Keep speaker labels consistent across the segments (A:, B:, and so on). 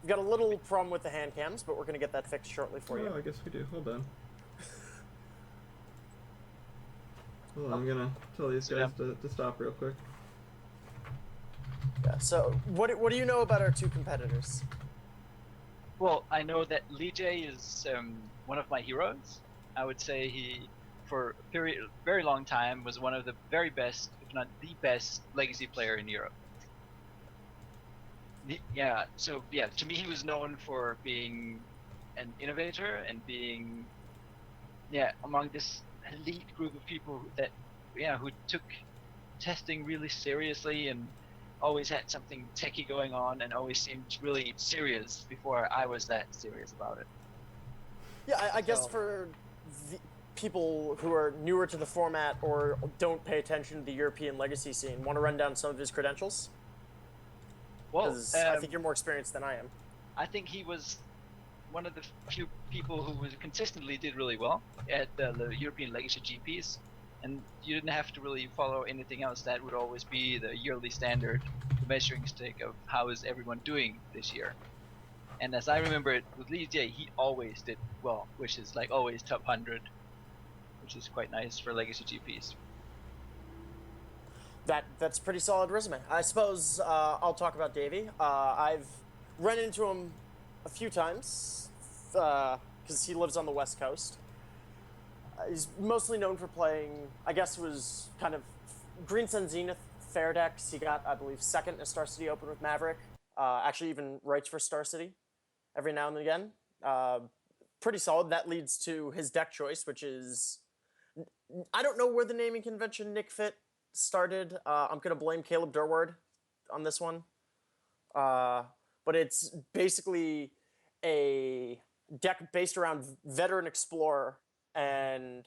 A: We've got a little problem with the hand cams, but we're going to get that fixed shortly for
B: Oh,
A: you.
B: I guess we do. Hold on. Hold on, I'm gonna tell these
C: So, yeah.
B: guys to stop real quick.
A: Yeah. So, what do you know about our two competitors?
C: Well, I know that Lee J is one of my heroes. I would say he, for a very long time, was one of the very best, if not the best, legacy player in Europe. Yeah, so yeah, to me he was known for being an innovator and being, among this elite group of people who took testing really seriously and always had something techie going on and always seemed really serious before I was that serious about it.
A: Yeah, I guess
C: So,
A: for the people who are newer to the format or don't pay attention to the European legacy scene, want to run down some of his credentials?
C: well,
A: Because I think you're more experienced than I am.
C: I think he was one of the few people who was consistently did really well at the European Legacy GPs, and you didn't have to really follow anything else. That would always be the yearly standard, the measuring stick of how is everyone doing this year. And as I remember it with Lee J, he always did well, which is like always top 100, which is quite nice for Legacy GPs.
A: That's pretty solid resume. I suppose I'll talk about Davey. I've run into him a few times because he lives on the West Coast. He's mostly known for playing, I guess, was kind of Green Sun Zenith fair decks. He got, I believe, second in a Star City Open with Maverick. Actually, even writes for Star City every now and again. Pretty solid. That leads to his deck choice, which is I don't know where the naming convention Nick Fit started. I'm gonna blame Caleb Durward on this one, but it's basically a deck based around Veteran Explorer and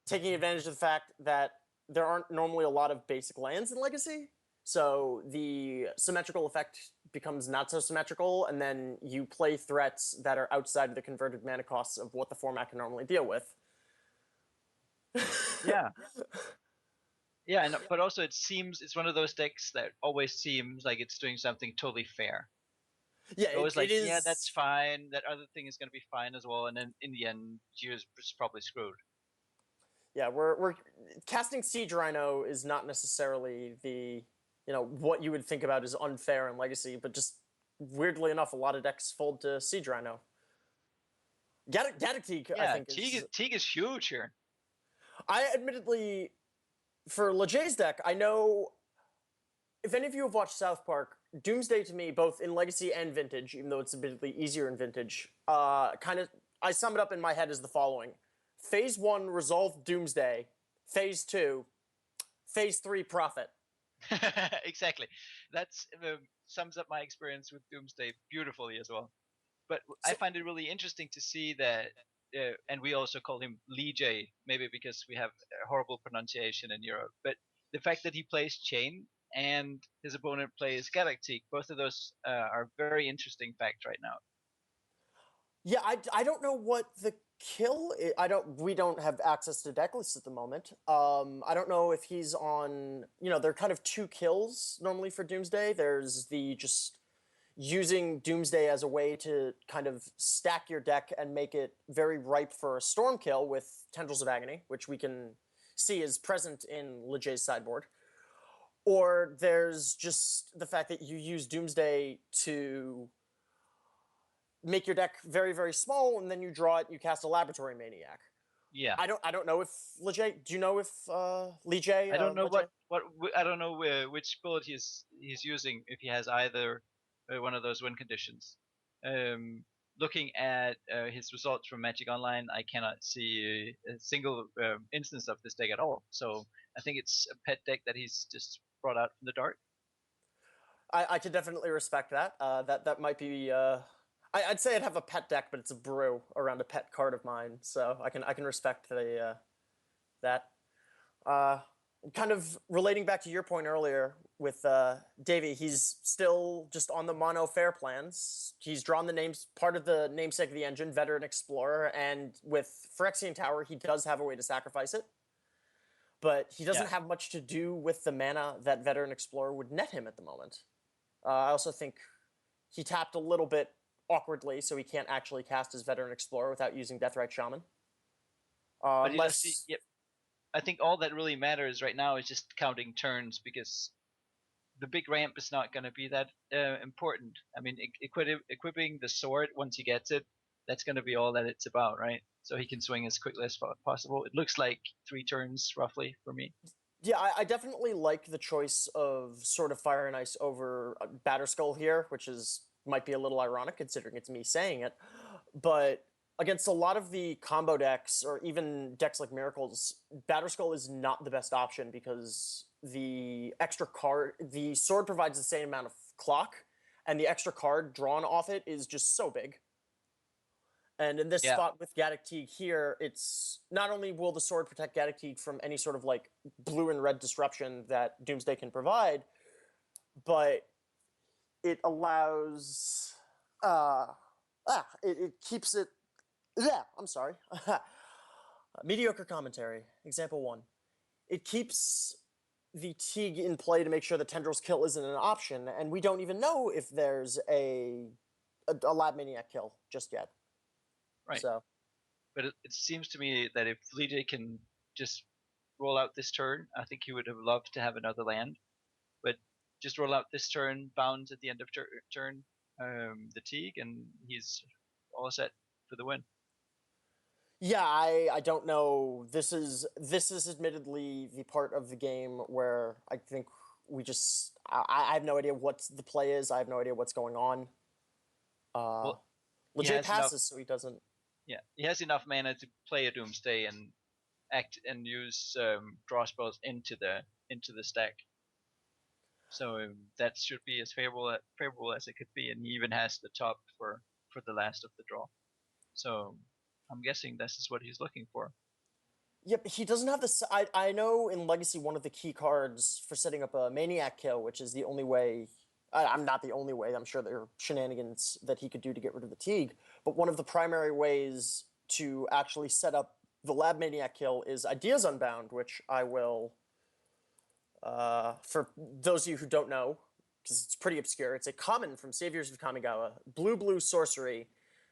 A: taking advantage of the fact that there aren't normally a lot of basic lands in Legacy. So the symmetrical effect becomes not so symmetrical, and then you play threats that are outside of the converted mana costs of what the format can normally deal with.
C: Yeah, yeah, and but also it seems it's one of those decks that always seems like it's doing something totally fair.
A: Yeah,
C: You're always
A: it
C: like, yeah, that's
A: is.
C: fine. That other thing is going to be fine as well. And then in the end, you're just probably screwed.
A: Yeah, we're casting Siege Rhino is not necessarily the what you would think about as unfair in Legacy, but just weirdly enough, a lot of decks fold to Siege Rhino. Gaddock I
C: Yeah,
A: think is.
C: Teague is huge here.
A: I admittedly, for Lejay's deck, I know if any of you have watched South Park, Doomsday to me, both in Legacy and Vintage, even though it's admittedly easier in Vintage, kind of I sum it up in my head as the following: Phase 1, resolve Doomsday. Phase 2, Phase 3, profit.
C: Exactly. That's sums up my experience with Doomsday beautifully as well. But I
A: So
C: find it really interesting to see that, and we also call him Lee J, maybe because we have a horrible pronunciation in Europe. But the fact that he plays Chain and his opponent plays Galactic, both of those are very interesting facts right now.
A: yeah, I don't know what the kill. I don't. We don't have access to deck lists at the moment. I don't know if he's on. There are kind of two kills normally for Doomsday. There's the just using Doomsday as a way to kind of stack your deck and make it very ripe for a storm kill with Tendrils of Agony, which we can see is present in Lejay's sideboard. Or there's just the fact that you use Doomsday to make your deck very, very small, and then you draw it, you cast a Laboratory Maniac.
C: Yeah.
A: I don't know if Lejay. Do you know if Lejay?
C: I don't know
A: Lejay?
C: I don't know which bullet he's using if he has either one of those win conditions. Looking at his results from Magic Online, I cannot see a single instance of this deck at all. So I think it's a pet deck that he's just brought out from the dark.
A: I could definitely respect that. That might be. I'd say I'd have a pet deck, but it's a brew around a pet card of mine, so I can respect that. Kind of relating back to your point earlier with Davey, he's still just on the mono fair plans. He's drawn the names, part of the namesake of the engine, Veteran Explorer, and with Phyrexian Tower, he does have a way to sacrifice it. But he doesn't
C: Yeah,
A: have much to do with the mana that Veteran Explorer would net him at the moment. I also think he tapped a little bit awkwardly, so he can't actually cast his Veteran Explorer without using Deathrite Shaman.
C: But
A: Unless...
C: yep. I think all that really matters right now is just counting turns, because the big ramp is not going to be that important. I mean, equipping the sword once he gets it, that's going to be all that it's about, right? So he can swing as quickly as possible. It looks like 3 turns roughly for me.
A: Yeah, I definitely like the choice of Sword of Fire and Ice over Batterskull here, which might be a little ironic considering it's me saying it. But against a lot of the combo decks, or even decks like Miracles, Batterskull is not the best option because the sword provides the same amount of clock, and the extra card drawn off it is just so big. And in this spot with Gaddock Teeg here, it's not only will the sword protect Gaddock Teeg from any sort of like blue and red disruption that Doomsday can provide, but it allows it keeps it. Yeah, I'm sorry. Mediocre commentary. Example 1. It keeps the Teeg in play to make sure the Tendrils kill isn't an option, and we don't even know if there's a Lab Maniac kill just yet.
C: Right.
A: So,
C: but it seems to me that if Vlijay can just roll out this turn, I think he would have loved to have another land. But just roll out this turn, bounds at the end of turn, the Teeg, and he's all set for the win.
A: Yeah, I don't know. This is admittedly the part of the game where I think I have no idea what the play is. I have no idea what's going on. Legit passes, so he doesn't.
C: Yeah, he has enough mana to play a Doomsday and act and use draw spells into the stack. So that should be as favorable as it could be, and he even has the top for the last of the draw. So I'm guessing this is what he's looking for.
A: Yep, he doesn't have this. I know in Legacy one of the key cards for setting up a Maniac kill, which is the only way. I'm not the only way. I'm sure there are shenanigans that he could do to get rid of the Teeg. But one of the primary ways to actually set up the Lab Maniac kill is Ideas Unbound, which I will, for those of you who don't know, because it's pretty obscure, it's a common from Saviors of Kamigawa, blue sorcery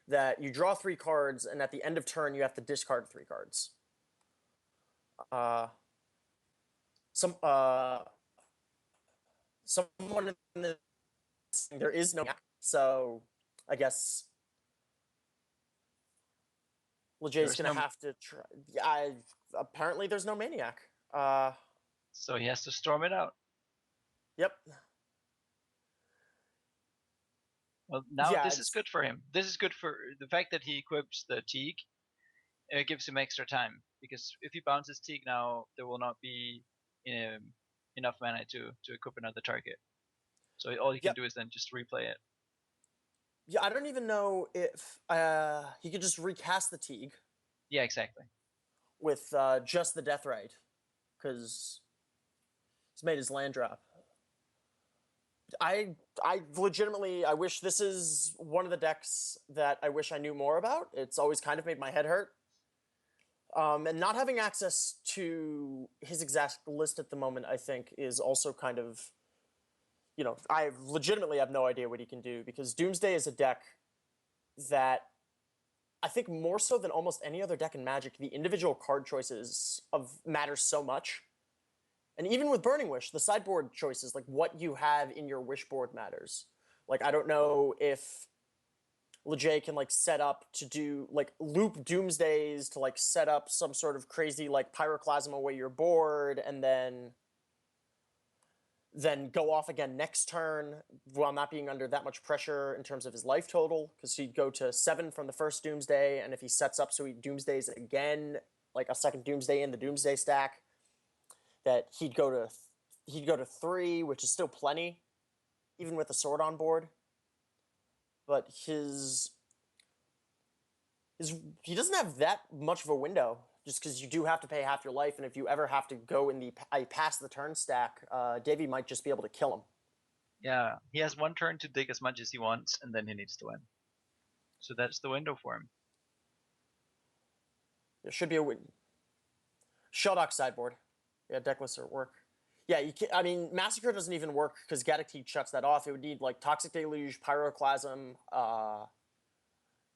A: that you draw 3 cards, and at the end of turn you have to discard 3 cards. Someone in the there is no Maniac, so I guess Lejay's gonna have to try. Apparently, there's no Maniac.
C: So he has to storm it out.
A: Yep.
C: Well, now this is good for him. This is good for the fact that he equips the Teeg. It gives him extra time, because if he bounces Teeg now, there will not be enough mana to equip another target. So all he can do is then just replay it.
A: Yeah, I don't even know if he could just recast the Teeg.
C: Yeah, exactly.
A: With just the Deathrite, because he's made his land drop. I legitimately, I wish this is one of the decks that I wish I knew more about. It's always kind of made my head hurt. And not having access to his exact list at the moment, I think, is also kind of, I legitimately have no idea what he can do, because Doomsday is a deck that I think more so than almost any other deck in Magic, the individual card choices matters so much. And even with Burning Wish, the sideboard choices, like what you have in your wish board matters. Like, I don't know if Lejay can set up to do loop Doomsdays to set up some sort of crazy Pyroclasm away your board, and then go off again next turn while not being under that much pressure in terms of his life total, because he'd go to 7 from the first Doomsday, and if he sets up so he Doomsdays again, a second Doomsday in the Doomsday stack, that he'd go to 3, which is still plenty, even with the sword on board. But he doesn't have that much of a window, just because you do have to pay half your life, and if you ever have to go in the pass the turn stack, Dayv might just be able to kill him.
C: Yeah, he has 1 turn to dig as much as he wants, and then he needs to win. So that's the window for him.
A: There should be a win. Shelldock sideboard. Yeah, deck lists are at work. Yeah, you can, I mean, Massacre doesn't even work because Gaddock shuts that off. It would need like Toxic Deluge, Pyroclasm,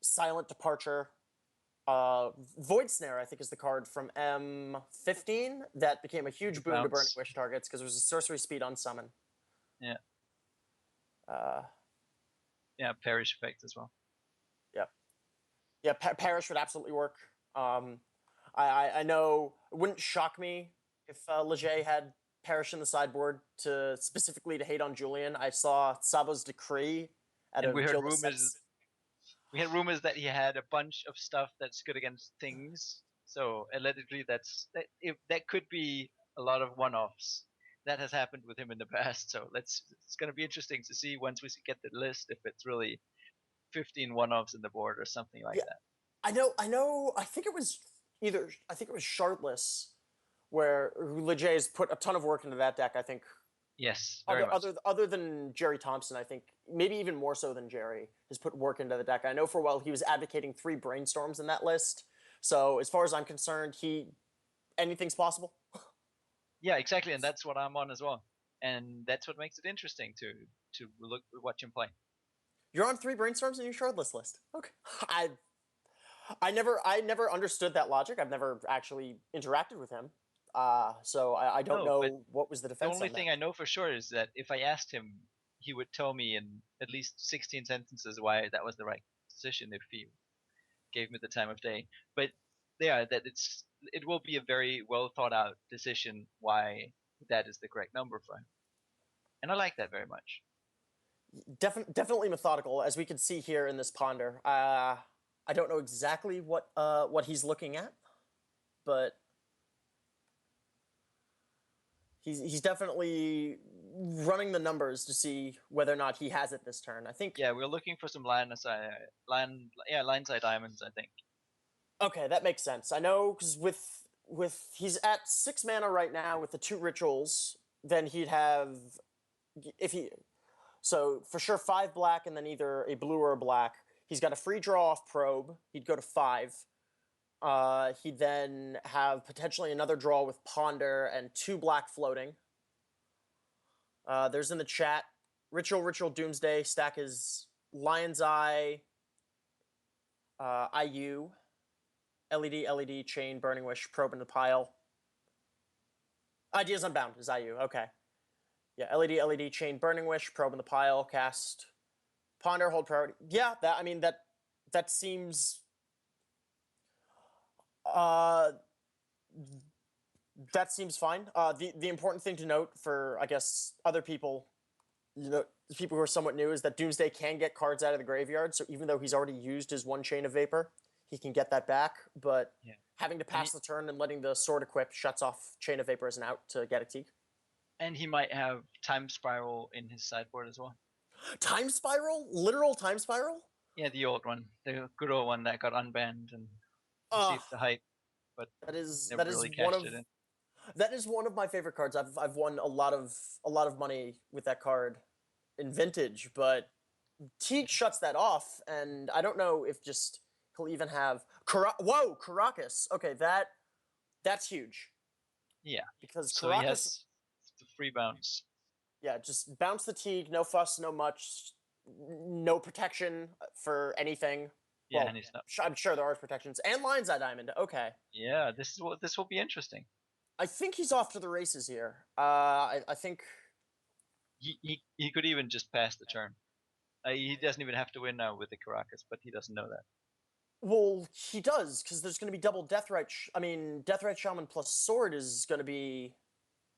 A: Silent Departure. Void Snare, I think, is the card from M15 that became a huge boon to Burning
C: Bounce.
A: Wish targets because it was a sorcery speed on summon.
C: Yeah.
A: Uh,
C: Yeah, perish effect as well.
A: yeah, Perish would absolutely work. I know it wouldn't shock me if Leger had Perish in the sideboard to specifically to hate on Julian. I saw Sabo's Decree at
C: And
A: a
C: we heard
A: Guild of
C: rumors.
A: Sets.
C: We had rumors that he had a bunch of stuff that's good against things. So allegedly, that could be a lot of one-offs. That has happened with him in the past. So it's going to be interesting to see once we get the list if it's really 15 one-offs in the board or something like
A: Yeah.
C: that.
A: I know. I think it was Shardless, where Leger's put a ton of work into that deck. I think
C: Yes, very much.
A: other than Jerry Thompson, I think maybe even more so than Jerry has put work into the deck. I know for a while he was advocating 3 brainstorms in that list. So as far as I'm concerned, anything's possible.
C: Yeah, exactly, and that's what I'm on as well. And that's what makes it interesting to watch him play.
A: You're on 3 brainstorms in your Shardless list. Okay. I never understood that logic. I've never actually interacted with him. So I don't know what was the defense.
C: The only
A: on
C: thing
A: that.
C: I know for sure is that if I asked him, he would tell me in at least 16 sentences why that was the right decision if he gave me the time of day. But yeah, that it will be a very well thought out decision why that is the correct number for him. And I like that very much.
A: Definitely methodical, as we can see here in this ponder. I don't know exactly what he's looking at, but he's definitely running the numbers to see whether or not he has it this turn. I think.
C: Yeah, we're looking for some line side diamonds, I think.
A: Okay, that makes sense. I know because with he's at 6 mana right now with the 2 rituals, then he'd have if he so for sure 5 black and then either a blue or a black. He's got a free draw off probe. He'd go to 5. He'd then have potentially another draw with ponder and 2 black floating. There's in the chat Ritual Doomsday stack is Lion's Eye, IU, LED chain Burning Wish probe in the pile. Ideas Unbound is IU. Okay. Yeah, LED chain Burning Wish probe in the pile cast ponder hold priority. Yeah, that seems that seems fine. The important thing to note for, I guess, other people, people who are somewhat new, is that Doomsday can get cards out of the graveyard. So even though he's already used his 1 Chain of Vapor, he can get that back. But having to pass the turn and letting the sword equip shuts off Chain of Vapor as an out to get a Teak.
C: And he might have Time Spiral in his sideboard as well.
A: Time Spiral? Literal Time Spiral?
C: Yeah, the old one, the good old one that got unbanned and received the hype, but
A: that is
C: really cashed it in.
A: That is one of my favorite cards. I've won a lot of money with that card in Vintage, but Teague shuts that off, and I don't know if just he'll even have Caracas. Okay, that's huge.
C: Yeah,
A: because
C: so
A: Caracas,
C: he has the free bounce.
A: Yeah, just bounce the Teague, no fuss, no much, no protection for anything.
C: Yeah,
A: well,
C: and he's not.
A: I'm sure there are protections and Lion's Eye Diamond. Okay.
C: Yeah, this will be interesting.
A: I think he's off to the races here. I think
C: he could even just pass the turn. He doesn't even have to win now with the Caracas, but he doesn't know that.
A: Well, he does, because there's going to be double Deathrite. Deathrite Shaman plus Sword is going to be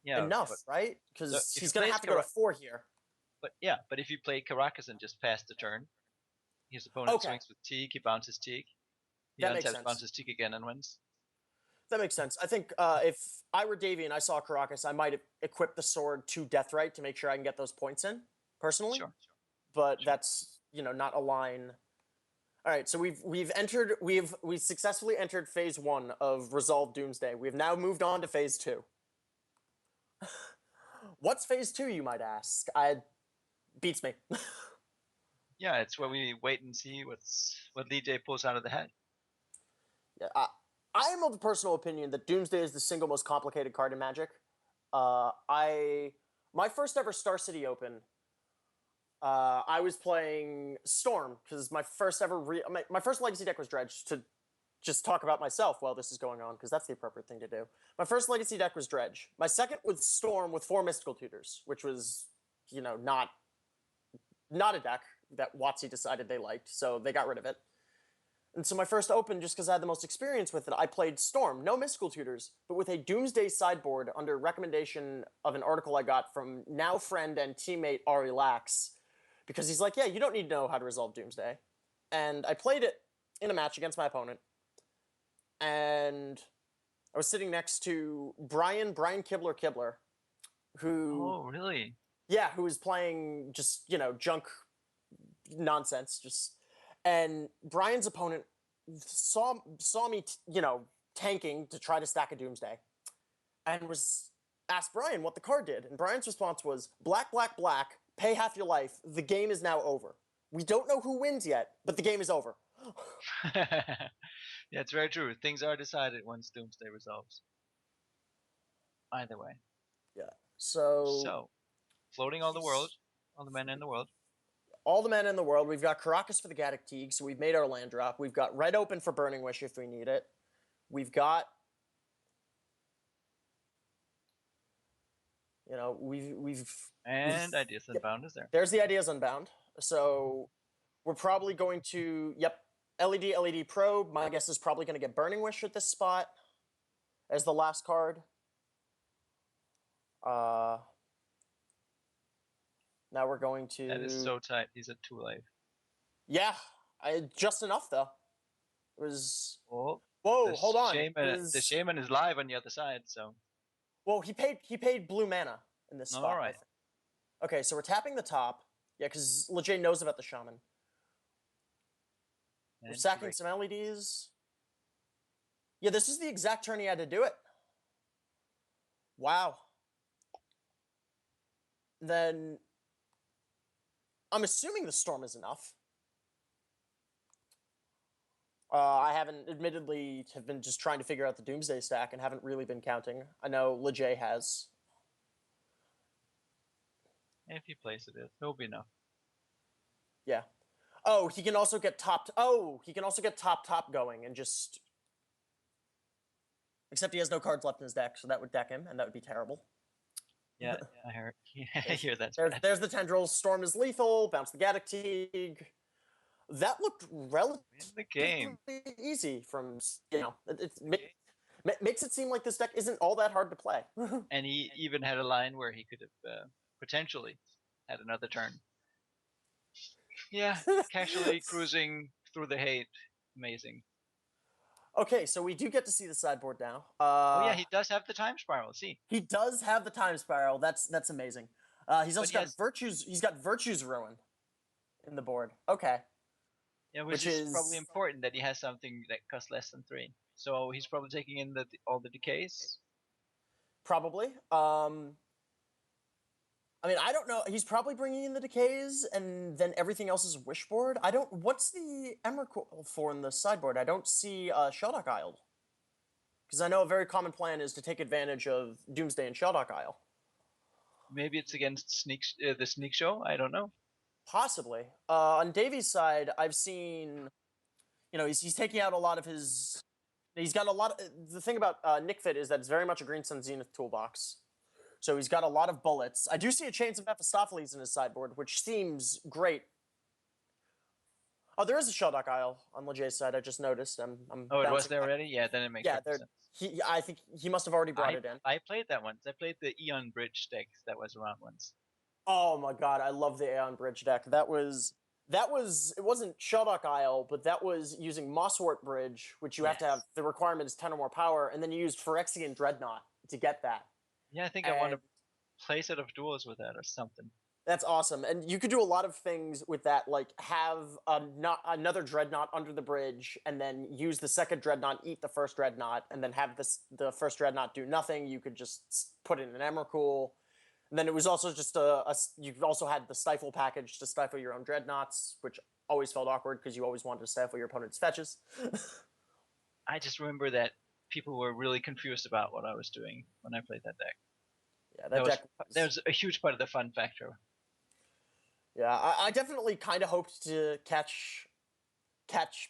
A: enough, right? Because he's going to have to go to 4 here.
C: But if you play Caracas and just pass the turn, his opponent swings with Teague, he bounces Teague. He bounces Teague again and wins.
A: That makes sense. I think if I were Davey and I saw Caracas, I might equip the sword to Deathrite to make sure I can get those points in, personally.
C: Sure.
A: But that's, not a line. All right, so we've successfully entered phase 1 of Resolve Doomsday. We've now moved on to phase 2. What's phase 2, you might ask? Beats me.
C: Yeah, it's where we wait and see what DJ pulls out of the hat.
A: Yeah, I am of the personal opinion that Doomsday is the single most complicated card in Magic. My first ever Star City Open, I was playing Storm because my first ever my first Legacy deck was Dredge. To just talk about myself while this is going on, because that's the appropriate thing to do. My first Legacy deck was Dredge. My second was Storm with 4 Mystical Tutors, which was, not a deck that WotC decided they liked, so they got rid of it. And so my first Open, just because I had the most experience with it, I played Storm, no Mystical Tutors, but with a Doomsday sideboard under recommendation of an article I got from now friend and teammate Ari Lax, because he's like, yeah, you don't need to know how to resolve Doomsday. And I played it in a match against my opponent, and I was sitting next to Brian Kibler, who...
C: Oh, really?
A: Yeah, who was playing just, junk nonsense, and Brian's opponent saw me, tanking to try to stack a Doomsday, and asked Brian what the card did, and Brian's response was, black, black, black, pay half your life, the game is now over. We don't know who wins yet, but the game is over.
C: Yeah, it's very true. Things are decided once Doomsday resolves. Either way.
A: Yeah. So
C: floating all the men in the world.
A: All the men in the world. We've got Caracas for the Gaddock Teague, so we've made our land drop. We've got Red open for Burning Wish if we need it. We've got,
C: And Ideas Unbound is there.
A: There's the Ideas Unbound. So we're probably going to, LED Probe. My guess is probably going to get Burning Wish at this spot as the last card. Now we're going to...
C: That is so tight. He's at 2 life.
A: Yeah. Just enough, though. It was...
C: Oh,
A: whoa, hold on.
C: The Shaman is live on the other side, so...
A: Well, he paid blue mana in this spot.
C: All right.
A: Okay, so we're tapping the top. Yeah, because Lejay knows about the Shaman. We're sacking some LEDs. Yeah, this is the exact turn he had to do it. Wow. Then... I'm assuming the Storm is enough. I admittedly have been just trying to figure out the Doomsday stack and haven't really been counting. I know Lejay has.
C: If he plays it, it'll be enough.
A: Yeah. Oh, he can also get top going and just... Except he has no cards left in his deck, so that would deck him, and that would be terrible.
C: Yeah, I heard. I hear that.
A: There's the Tendrils. Storm is lethal. Bounce the Gaddock Teague. That looked relatively easy from, it makes it seem like this deck isn't all that hard to play.
C: And he even had a line where he could have potentially had another turn. Yeah, casually cruising through the hate. Amazing.
A: Okay, so we do get to see the sideboard now.
C: Oh yeah, he does have the Time Spiral. See,
A: he does have the Time Spiral. That's amazing. He's also got Virtues. He's got Virtues Ruin in the board. Okay.
C: Yeah, which is probably important that he has something that costs less than 3. So he's probably taking in all the decays.
A: Probably. I don't know. He's probably bringing in the decays, and then everything else is Wishboard. What's the Emrakul for in the sideboard? I don't see Shelldock Isle. Because I know a very common plan is to take advantage of Doomsday and Shelldock Isle.
C: Maybe it's against the Sneak Show? I don't know.
A: Possibly. On Davy's side, I've seen... he's taking out a lot of his... He's got a lot of... The thing about Nick Fit is that it's very much a Green Sun Zenith toolbox. So he's got a lot of bullets. I do see a Chains of Mephistopheles in his sideboard, which seems great. Oh, there is a Shelldock Isle on Lejay's side. I just noticed.
C: It was there already? Yeah, then it makes sense.
A: I think he must have already brought it in.
C: I played that once. I played the Eon Bridge deck that was around once.
A: Oh my god, I love the Aeon Bridge deck. It wasn't Shelldock Isle, but that was using Mosswort Bridge, which you have to have, the requirement is 10 or more power, and then you used Phyrexian Dreadnought to get that.
C: Yeah, I think I want to play set of duels with that or something.
A: That's awesome. And you could do a lot of things with that, like have another Dreadnought under the bridge, and then use the second Dreadnought, eat the first Dreadnought, and then have the first Dreadnought do nothing. You could just put in an Emrakul. And then it was also just you also had the Stifle package to stifle your own Dreadnoughts, which always felt awkward because you always wanted to stifle your opponent's fetches.
C: I just remember that people were really confused about what I was doing when I played that deck.
A: Yeah, that deck.
C: There's a huge part of the fun factor.
A: Yeah, I definitely kind of hoped to catch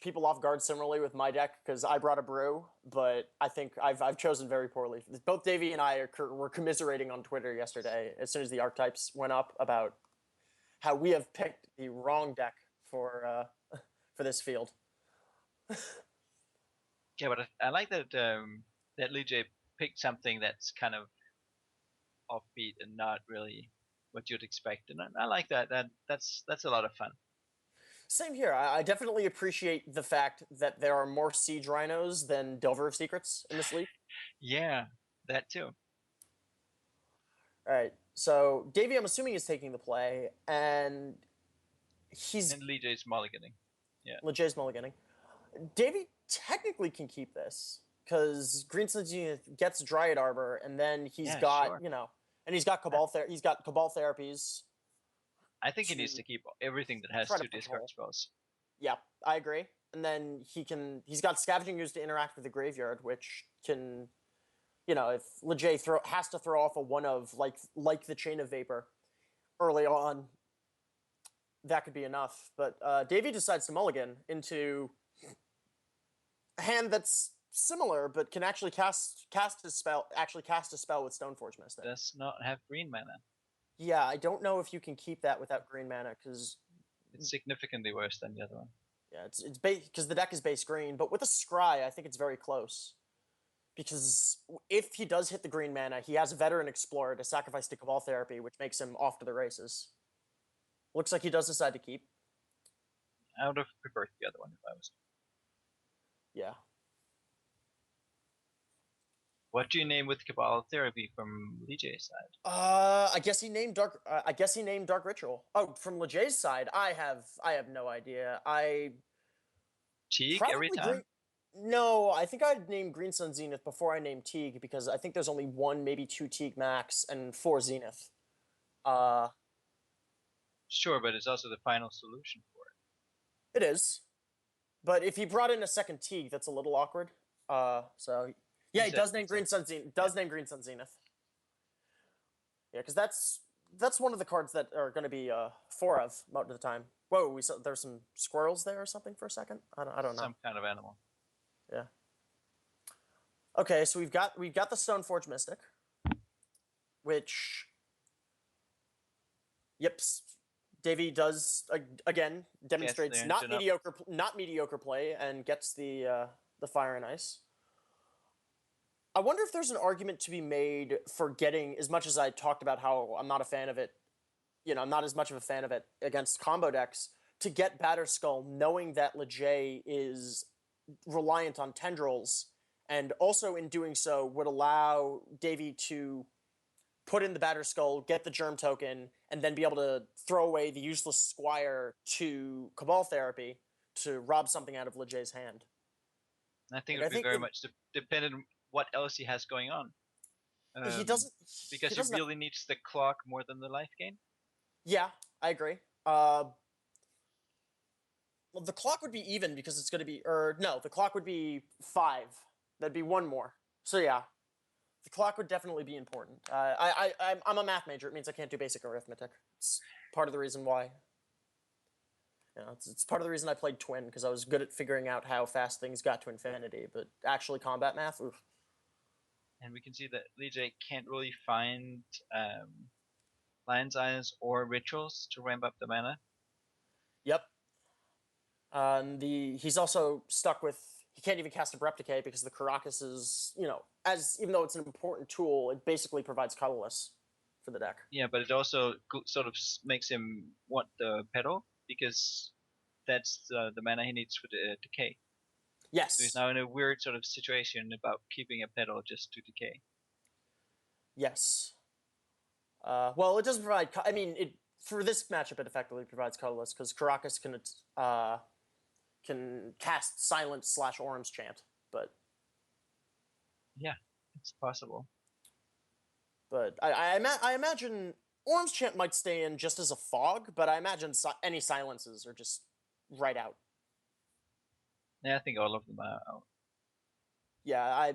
A: people off guard similarly with my deck because I brought a brew, but I think I've chosen very poorly. Both Davey and I were commiserating on Twitter yesterday as soon as the archetypes went up about how we have picked the wrong deck for this field.
C: Yeah, but I like that that Lee J picked something that's kind of offbeat and not really what you'd expect, and I like that. That's a lot of fun.
A: Same here. I definitely appreciate the fact that there are more Siege Rhinos than Delver of Secrets in this league.
C: Yeah, that too.
A: All right, so Davey, I'm assuming, is taking the play, and
C: Lee J's mulliganing. Yeah.
A: Jay's mulliganing. Davey technically can keep this because Greenstone's gets Dryad Arbor, and then he's got and he's got Cabal Therapies.
C: I think he needs to keep everything that has two discard spells.
A: Yeah, I agree. And then he's got Scavenging Ooze to interact with the graveyard, which can, if Lejay has to throw off a one of like the Chain of Vapor early on, that could be enough. But Davey decides to mulligan into a hand that's similar, but can actually cast a spell with Stoneforge Mystic.
C: Does not have green mana.
A: Yeah, I don't know if you can keep that without green mana because
C: it's significantly worse than the other one.
A: Yeah, it's because the deck is base green, but with a Scry, I think it's very close. Because if he does hit the green mana, he has a Veteran Explorer to sacrifice to Cabal Therapy, which makes him off to the races. Looks like he does decide to keep.
C: I would have preferred the other one if I was.
A: Yeah.
C: What do you name with Cabal Therapy from Lejay's side?
A: I guess he named Dark Ritual. Oh, from Lejay's side, I have no idea.
C: Teague every time.
A: No, I think I'd name Green Sun Zenith before I named Teague because I think there's only 1, maybe 2 Teague max and 4 Zenith.
C: Sure, but it's also the final solution for
A: it. It is, but if he brought in a second Teague, that's a little awkward. So. Yeah, he does name Green Sun Zenith. Name Green Sun Zenith. Yeah, because that's one of the cards that are going to be 4 of most of the time. Whoa, we saw there's some squirrels there or something for a second. I don't know.
C: Some kind of animal.
A: Yeah. Okay, so we've got the Stoneforge Mystic, which. Yep, Davey does again demonstrates not mediocre play and gets the Fire and Ice. I wonder if there's an argument to be made for getting, as much as I talked about how I'm not a fan of it, I'm not as much of a fan of it against combo decks, to get Batterskull knowing that Lejay is reliant on Tendrils, and also in doing so would allow Davey to put in the Batterskull, get the Germ Token, and then be able to throw away the useless Squire to Cabal Therapy to rob something out of Lejay's hand.
C: I think it would be very much dependent on what else he has going on.
A: He doesn't...
C: Because he really needs the clock more than the life gain?
A: Yeah, I agree. Well, the clock would be even because it's going to be... the clock would be 5. That'd be 1 more. So yeah, the clock would definitely be important. I'm a math major. It means I can't do basic arithmetic. It's part of the reason why. It's part of the reason I played Twin, because I was good at figuring out how fast things got to infinity, but actually combat math, oof.
C: And we can see that Lejay can't really find Lion's Eyes or Rituals to ramp up the mana.
A: Yep. He's also stuck with, he can't even cast Abrupt Decay because the Karakas is, even though it's an important tool, it basically provides colorless for the deck.
C: Yeah, but it also sort of makes him want the pedal, because that's the mana he needs for the decay.
A: Yes.
C: So he's now in a weird sort of situation about keeping a pedal just to decay.
A: Yes. Well, it doesn't provide... for this matchup, it effectively provides colorless, because Karakas can cast Silent / Orm's Chant, but...
C: Yeah, it's possible.
A: But I imagine Orm's Chant might stay in just as a fog, but I imagine any silences are just right out.
C: Yeah, I think all of them are out.
A: Yeah,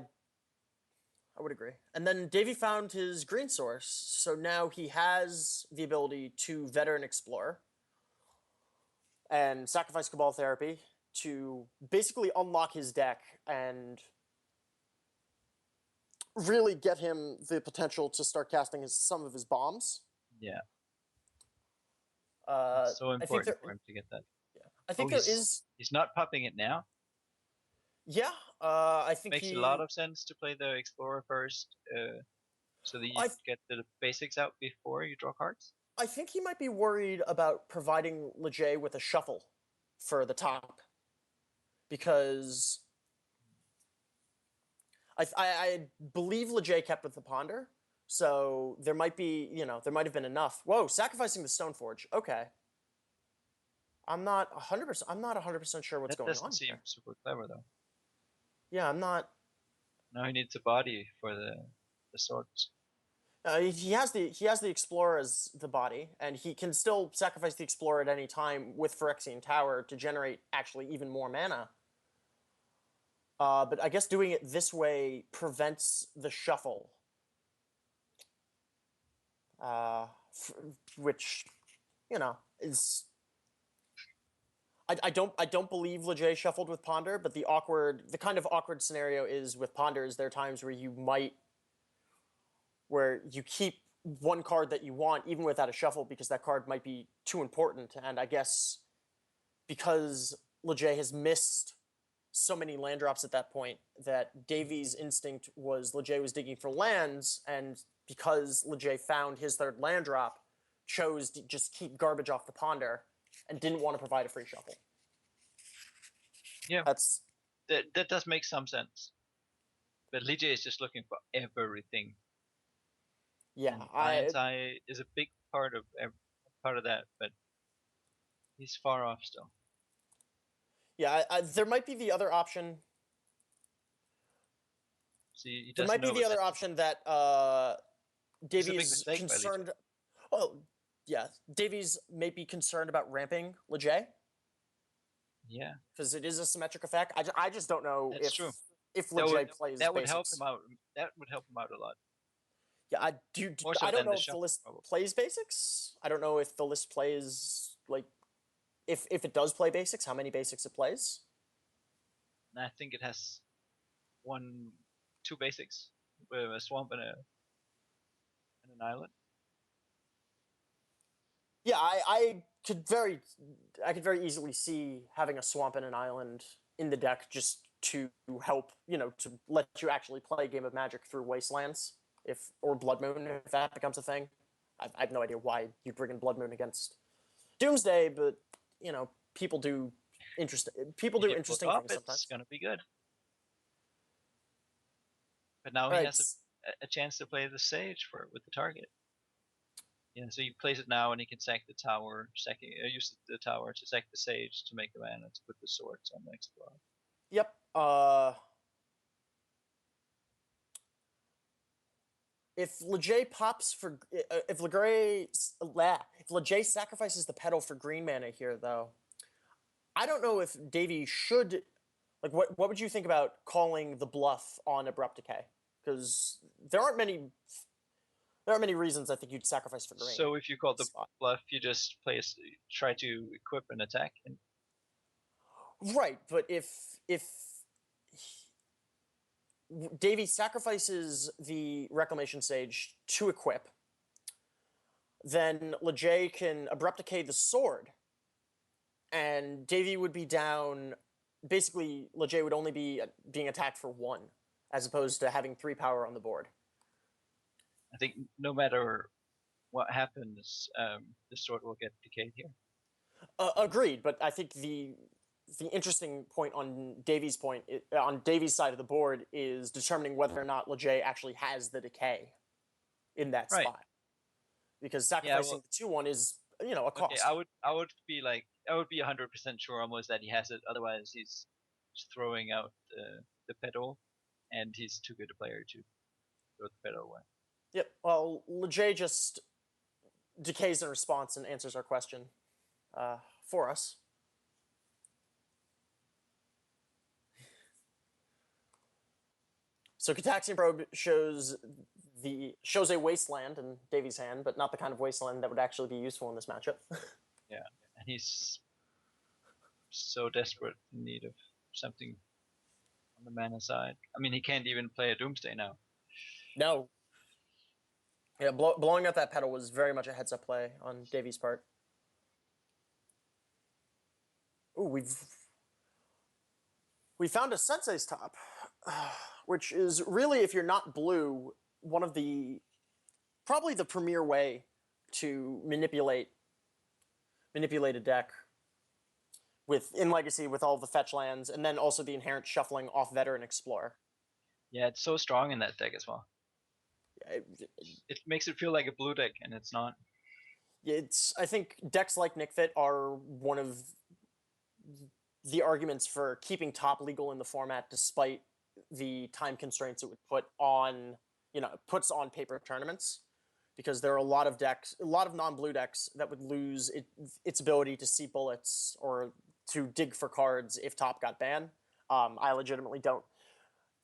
A: I would agree. And then Davey found his green source, so now he has the ability to Veteran Explorer and sacrifice Cabal Therapy to basically unlock his deck and really get him the potential to start casting some of his bombs.
C: Yeah.
A: It's
C: so important for him to get that.
A: Yeah, I think there is.
C: He's not popping it now.
A: Yeah, I think
C: Makes a lot of sense to play the Explorer first, so that you get the basics out before you draw cards.
A: I think he might be worried about providing Lejay with a shuffle for the top, because I believe Lejay kept with the Ponder, so there might be, there might have been enough. Whoa, sacrificing the Stoneforge. Okay. I'm not 100% sure what's going on.
C: That doesn't seem super clever though.
A: Yeah, I'm not.
C: Now he needs a body for the swords.
A: He has the Explorer as the body, and he can still sacrifice the Explorer at any time with Phyrexian Tower to generate actually even more mana. But I guess doing it this way prevents the shuffle, which, is. I don't believe Lejay shuffled with Ponder, but the kind of awkward scenario is with Ponders. There are times where you keep one card that you want even without a shuffle because that card might be too important. And I guess because Lejay has missed so many land drops at that point, that Davy's instinct was Lejay was digging for lands, and because Lejay found his third land drop, chose to just keep garbage off the Ponder and didn't want to provide a free shuffle.
C: Yeah, that does make some sense. But Lejay is just looking for everything.
A: Yeah,
C: Lion's Eye is a big part of that, but he's far off still.
A: Yeah, there might be the other option.
C: See,
A: there might be the other option that Davy's concerned. Oh, yeah, Davy's may be concerned about ramping Lejay.
C: Yeah,
A: because it is a symmetric effect. I just don't know if Lejay plays.
C: That would help him out. That would help him out a lot.
A: Yeah, I don't know if the list plays basics. I don't know if the list plays if it does play basics, how many basics it plays.
C: I think it has 2 basics with a swamp and an island.
A: Yeah, I could very easily see having a swamp and an island in the deck just to help, to let you actually play a game of Magic through Wastelands, or Blood Moon, if that becomes a thing. I have no idea why you'd bring in Blood Moon against Doomsday, but people do interesting things sometimes.
C: It's gonna be good. But now he has a chance to play the Sage with the target. Yeah, so he plays it now, and he can sack the tower, use the tower to sack the Sage to make a mana to put the swords on the Explorer.
A: Yep. If Lejay sacrifices the pedal for green mana here, though, I don't know if Davey should. What would you think about calling the bluff on Abrupt Decay? Because there aren't many reasons I think you'd sacrifice for green.
C: So if you call the bluff, you just try to equip an attack.
A: Right, but if Davey sacrifices the Reclamation Sage to equip, then Lejay can Abrupt Decay the sword, and Davey would be down. Basically, Lejay would only be being attacked for 1, as opposed to having 3 power on the board.
C: I think no matter what happens, the sword will get decayed here.
A: Agreed, but I think the interesting point on Davy's side of the board is determining whether or not Lejay actually has the decay in that spot, because sacrificing the 2/1 is a cost.
C: Okay, I would be 100% sure almost that he has it. Otherwise, he's just throwing out the pedal, and he's too good a player to throw the pedal away.
A: Yep. Well, Lejay just decays in response and answers our question for us. So Cataxian Probe shows a wasteland in Davy's hand, but not the kind of wasteland that would actually be useful in this matchup.
C: Yeah, and he's so desperate in need of something on the mana side. I mean, he can't even play a Doomsday now.
A: No. Yeah, blowing out that pedal was very much a heads-up play on Davy's part. Ooh, we found a Sensei's Top, which is really, if you're not blue, one of probably the premier way to manipulate a deck in Legacy with all the fetch lands, and then also the inherent shuffling off Veteran Explorer.
C: Yeah, it's so strong in that deck as well. It makes it feel like a blue deck, and it's not.
A: I think decks like Nick Fit are one of the arguments for keeping top legal in the format, despite the time constraints it would put on, puts on paper tournaments, because there are a lot of non-blue decks that would lose its ability to see bullets or to dig for cards if top got banned. I legitimately don't.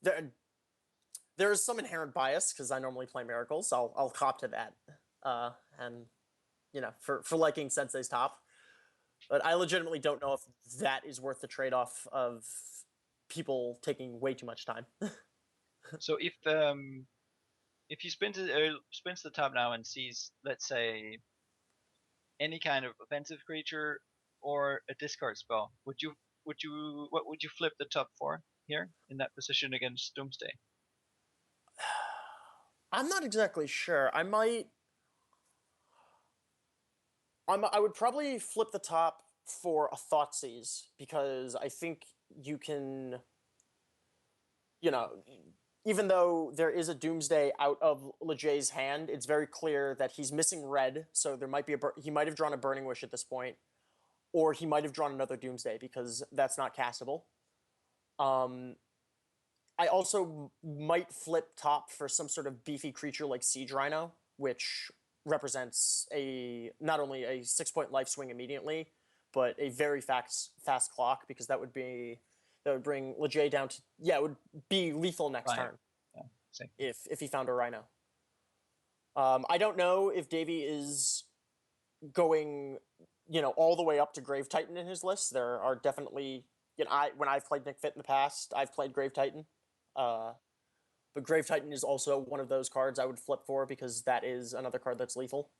A: There is some inherent bias because I normally play Miracles. So I'll cop to that, and for liking Sensei's Top. But I legitimately don't know if that is worth the trade-off of people taking way too much time.
C: So if he spins the top now and sees, let's say, any kind of offensive creature or a discard spell, what would you flip the top for here in that position against Doomsday?
A: I'm not exactly sure. I would probably flip the top for a Thoughtseize, because I think you can, even though there is a Doomsday out of Lejay's hand, it's very clear that he's missing red, so there might be he might have drawn a Burning Wish at this point, or he might have drawn another Doomsday, because that's not castable. I also might flip top for some sort of beefy creature like Siege Rhino, which represents not only a 6-point life swing immediately, but a very fast clock, because that would bring Lejay down to, it would be lethal next turn.
C: Yeah,
A: if he found a Rhino. I don't know if Davey is going, all the way up to Grave Titan in his list. There are definitely, when I've played Nick Fit in the past, I've played Grave Titan. But Grave Titan is also one of those cards I would flip for, because that is another card that's lethal.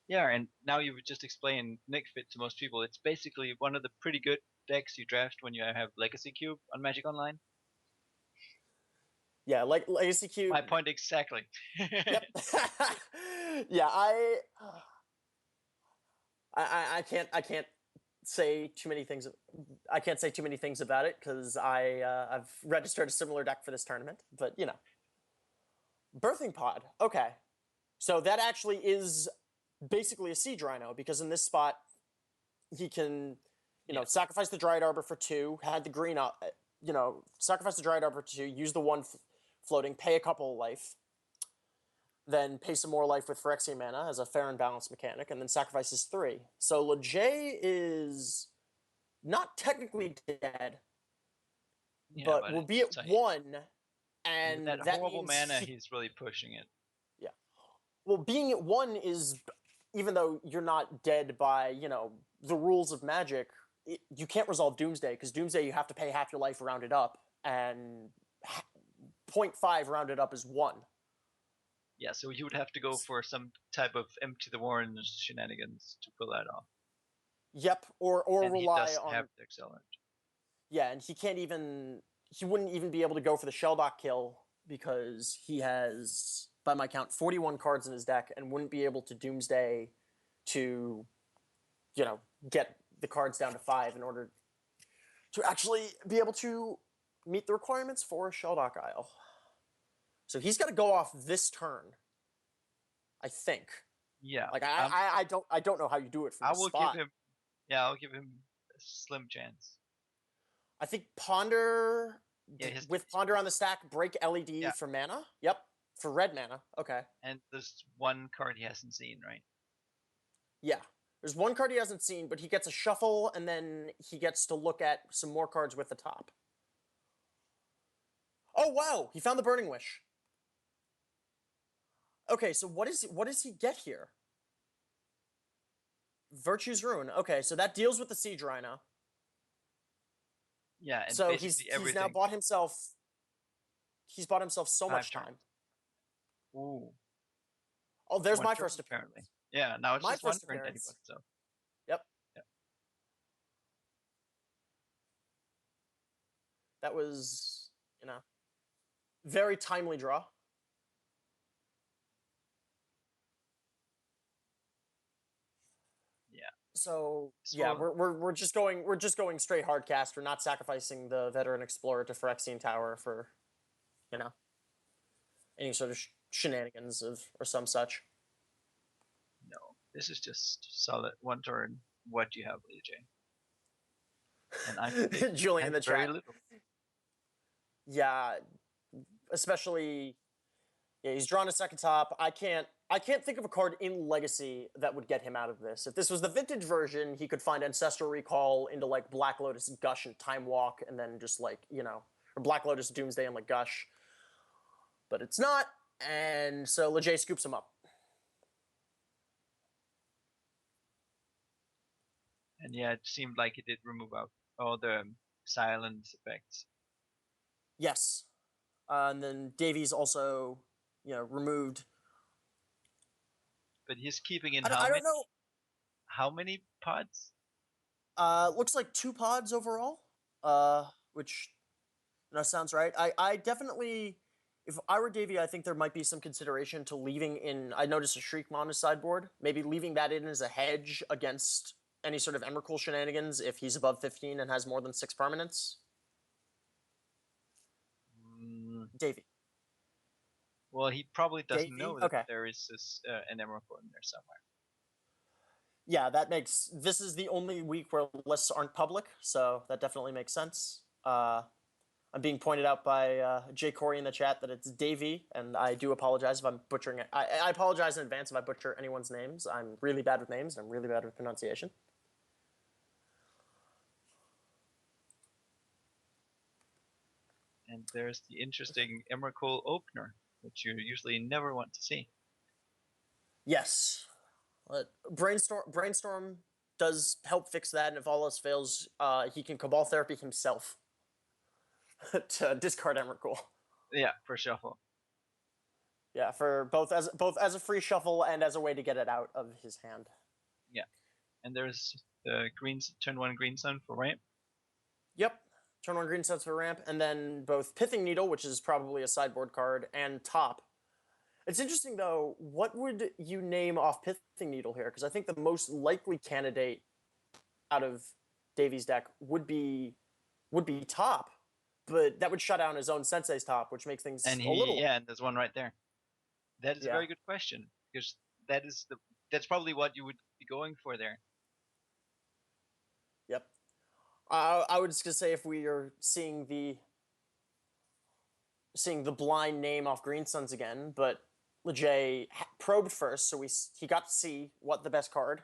C: Yeah, and now you've just explained Nick Fit to most people. It's basically one of the pretty good decks you draft when you have Legacy Cube on Magic Online.
A: Yeah, like Legacy Cube.
C: My point exactly.
A: Yep. Yeah, I can't say too many things. I can't say too many things about it, because I've registered a similar deck for this tournament. But Birthing Pod. Okay, so that actually is basically a Siege Rhino, because in this spot he can, sacrifice the Dryad Arbor for 2, had the green up, sacrifice the Dryad Arbor for 2, use the 1 floating, pay a couple of life, then pay some more life with Phyrexian mana as a fair and balanced mechanic, and then sacrifices 3. So Lejay is not technically dead, but will be at 1, and
C: that horrible
A: means
C: mana, he's really pushing it.
A: Yeah. Well, being at 1 is, even though you're not dead by, the rules of Magic, you can't resolve Doomsday, because Doomsday you have to pay half your life rounded up, and 0.5 rounded up is 1.
C: Yeah, so you would have to go for some type of Empty the Warren shenanigans to pull that off.
A: Yep, or
C: and
A: rely
C: he does
A: on.
C: Have the Accelerant.
A: Yeah, and he wouldn't even be able to go for the Shelldock kill, because he has, by my count, 41 cards in his deck, and wouldn't be able to Doomsday to, get the cards down to 5 in order to actually be able to meet the requirements for a Shelldock Isle. So he's got to go off this turn, I think.
C: Yeah.
A: Like I don't know how you do it from the spot.
C: I'll give him a slim chance.
A: I think Ponder, with Ponder on the stack, break LED for mana. Yep, for red mana. Okay.
C: And there's one card he hasn't seen, right?
A: Yeah. There's one card he hasn't seen, but he gets a shuffle, and then he gets to look at some more cards with the top. Oh wow, he found the Burning Wish. Okay, so what does he get here? Virtue's Rune. Okay, so that deals with the Siege Rhino.
C: Yeah, and
A: So
C: basically
A: he's now
C: everything.
A: bought himself. He's bought himself so
C: 5
A: much time.
C: turns. Ooh,
A: Oh, there's
C: one
A: my
C: turn
A: first
C: apparently.
A: appearance.
C: Yeah, now it's
A: My
C: just one
A: first
C: turn that he
A: appearance.
C: bought, so.
A: Yep.
C: Yeah.
A: That was, very timely draw.
C: Yeah.
A: So yeah,
C: So
A: we're just going straight hard cast. We're not sacrificing the Veteran Explorer to Phyrexian Tower for, you know, any sort of shenanigans or some such.
C: no, this is just solid one turn. What do you have, AJ? And I predict
A: Julian in the
C: very
A: chat.
C: little.
A: Yeah, especially he's drawn a second top. I can't think of a card in Legacy that would get him out of this. If this was the vintage version, he could find Ancestral Recall into like Black Lotus Gush and Time Walk, and then just like, or Black Lotus Doomsday and like Gush. But it's not, and so Lejay scoops him up.
C: And yeah, it seemed like it did remove out all the silence effects.
A: Yes. And then Davies also, removed.
C: But he's keeping in
A: I don't know.
C: how many pods?
A: Looks like 2 pods overall. Which sounds right. I definitely, if I were Davy, I think there might be some consideration to leaving in. I noticed a Shriekmon on his sideboard. Maybe leaving that in as a hedge against any sort of Emrakul shenanigans if he's above 15 and has more than 6 permanents. Davy.
C: Well, he probably doesn't
A: Davey?
C: know that
A: Okay.
C: there is an Emerald in there somewhere.
A: Yeah, this is the only week where lists aren't public, so that definitely makes sense. I'm being pointed out by Jay Corey in the chat that it's Davey, and I do apologize if I'm butchering it. I apologize in advance if I butcher anyone's names. I'm really bad with names, and I'm really bad with pronunciation.
C: And there's the interesting Emrakul opener, which you usually never want to see.
A: Yes. Brainstorm does help fix that, and if all else fails, he can Cabal Therapy himself to discard Emrakul.
C: Yeah, for shuffle.
A: Yeah, for both as a free shuffle and as a way to get it out of his hand.
C: Yeah, and there's the turn 1 green sun for ramp.
A: Yep, turn 1 green sets for ramp, and then both Pithing Needle, which is probably a sideboard card, and Top. It's interesting though. What would you name off Pithing Needle here? Because I think the most likely candidate out of Davies' deck would be Top, but that would shut down his own Sensei's Top, which makes things
C: And
A: a little.
C: Yeah, and there's one right there. That is a very good question, because that's probably what you would be going for there.
A: Yep. I would just say if we are seeing the blind name off Green Suns again, but Lejay probed first, so he got to see what the best card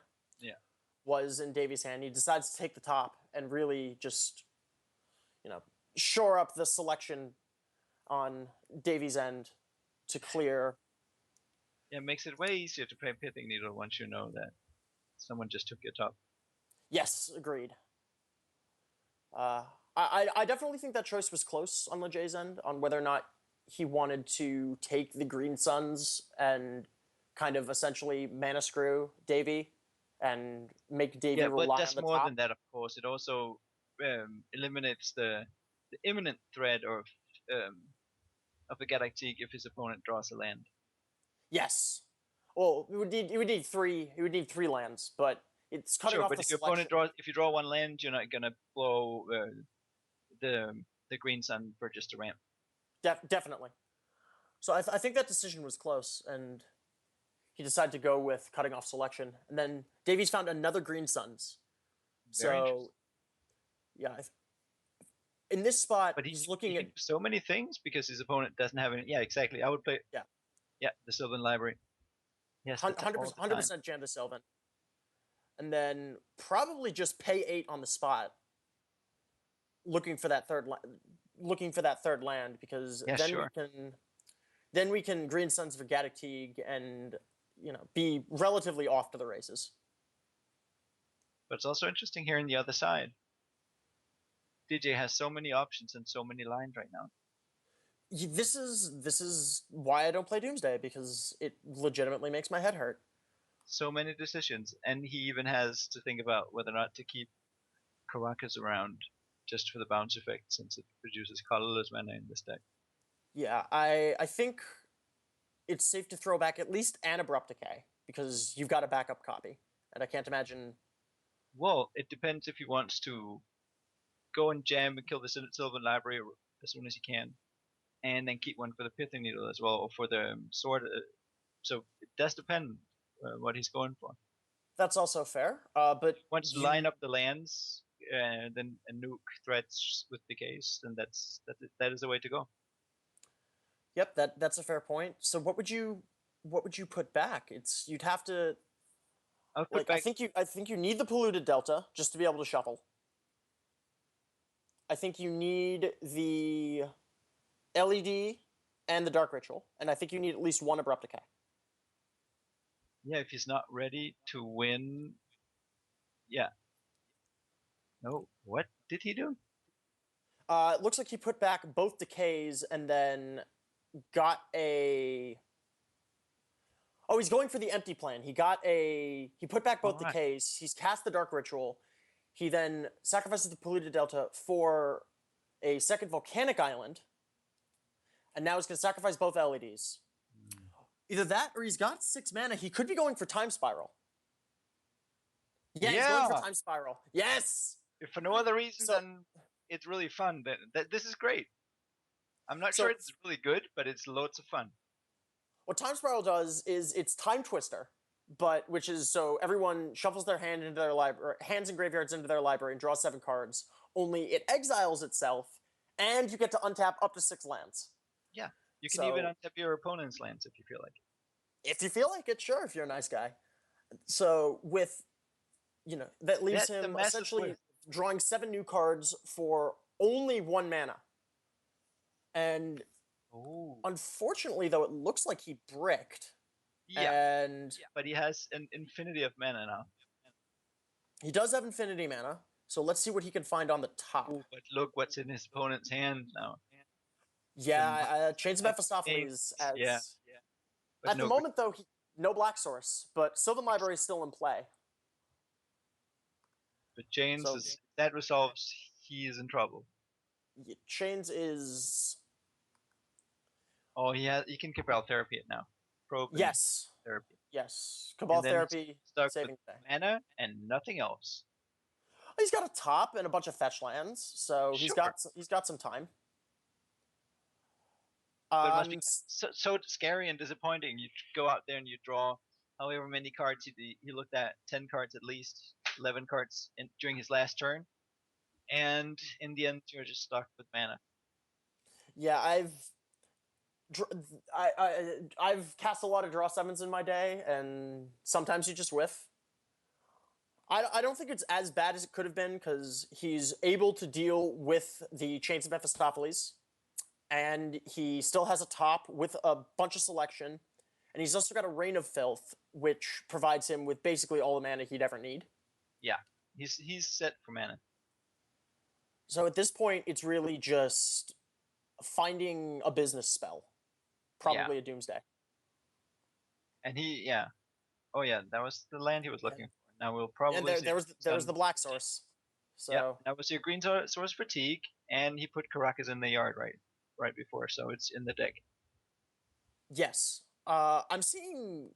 A: was in Davies' hand. He decides to take the top and really just, shore up the selection on Davies' end to clear.
C: Yeah, it makes it way easier to play Pithing Needle once you know that someone just took your top.
A: Yes, agreed. I definitely think that choice was close on Lejay's end on whether or not he wanted to take the Green Suns and kind of essentially mana screw Davy and make Davy rely on the top.
C: Yeah, but that's more than that, of course. It also eliminates the imminent threat of a Galactique if his opponent draws a land.
A: Yes. Well, he would need 3 lands, but it's cutting off the selection.
C: If you draw 1 land, you're not gonna blow the Green Sun for just a ramp.
A: Definitely. So I think that decision was close, and he decided to go with cutting off selection. And then Davies found another Green Suns. So, yeah. In this spot,
C: but
A: he's looking at
C: so many things because his opponent doesn't have any. Yeah, exactly. I would play. Yeah, the Sylvan Library. Yes,
A: 100% Janda Sylvan. And then probably just pay 8 on the spot. looking for that third land, because
C: Yeah, sure.
A: then we can Green Suns for Gaddock Teague and be relatively off to the races.
C: But it's also interesting hearing the other side. DJ has so many options and so many lines right now.
A: This is why I don't play Doomsday, because it legitimately makes my head hurt.
C: So many decisions, and he even has to think about whether or not to keep Caracas around just for the bounce effect, since it produces colorless mana in this deck.
A: Yeah, I think it's safe to throw back at least an Abrupt Decay, because you've got a backup copy, and I can't imagine.
C: Well, it depends if he wants to go and jam and kill the Sylvan Library as soon as he can, and then keep one for the Pithing Needle as well, or for the sword. So it does depend what he's going for.
A: That's also fair, but
C: Once you line up the lands and then a nuke threats with decays, then that is the way to go.
A: Yep, that's a fair point. So what would you put back? You'd have to.
C: I would put back.
A: I think you need the Polluted Delta just to be able to shuffle. I think you need the LED and the Dark Ritual, and I think you need at least one Abrupt Decay.
C: Yeah, if he's not ready to win. Yeah. No, what did he do?
A: It looks like he put back both decays and then got a. Oh, he's going for the empty plan. He put back both decays. He's cast the Dark Ritual. He then sacrifices the Polluted Delta for a second Volcanic Island, and now he's going to sacrifice both LEDs. Either that, or he's got 6 mana. He could be going for Time Spiral. Yeah, he's going for Time Spiral. Yes!
C: If for no other reason than it's really fun, this is great. I'm not sure it's really good, but it's loads of fun.
A: What Time Spiral does is it's Time Twister, which is so everyone shuffles their hands and graveyards into their library and draws 7 cards. Only it exiles itself, and you get to untap up to 6 lands.
C: Yeah, you can even untap your opponent's lands if you feel like it.
A: If you feel like it, sure, if you're a nice guy. So that leaves him essentially drawing 7 new cards for only 1 mana. And unfortunately, though, it looks like he bricked.
C: Yeah, but he has an infinity of mana now.
A: He does have infinity mana, so let's see what he can find on the top.
C: Ooh, but look what's in his opponent's hand now.
A: Yeah, Chains of Mephistopheles. At the moment, though, no Black Source, but Sylvan Library is still in play.
C: But Chains, that resolves, he is in trouble.
A: Chains is...
C: Oh, he can Cabal Therapy it now.
A: Yes.
C: Therapy.
A: Yes. Cabal Therapy, saving day.
C: Mana and nothing else.
A: He's got a top and a bunch of fetch lands, so he's got some time.
C: But it must be so scary and disappointing. You go out there and you draw however many cards he looked at, 10 cards at least, 11 cards during his last turn, and in the end you're just stuck with mana.
A: Yeah, I've cast a lot of draw 7s in my day, and sometimes you just whiff. I don't think it's as bad as it could have been, because he's able to deal with the Chains of Mephistopheles, and he still has a top with a bunch of selection, and he's also got a Reign of Filth, which provides him with basically all the mana he'd ever need.
C: Yeah, he's set for mana.
A: So at this point, it's really just finding a business spell. Probably a Doomsday.
C: And oh yeah, that was the land he was looking for. Now we'll probably
A: and there was the Black Source. So
C: yeah, that was your green source fatigue, and he put Caracas in the yard right before, so it's in the deck.
A: Yes, I'm seeing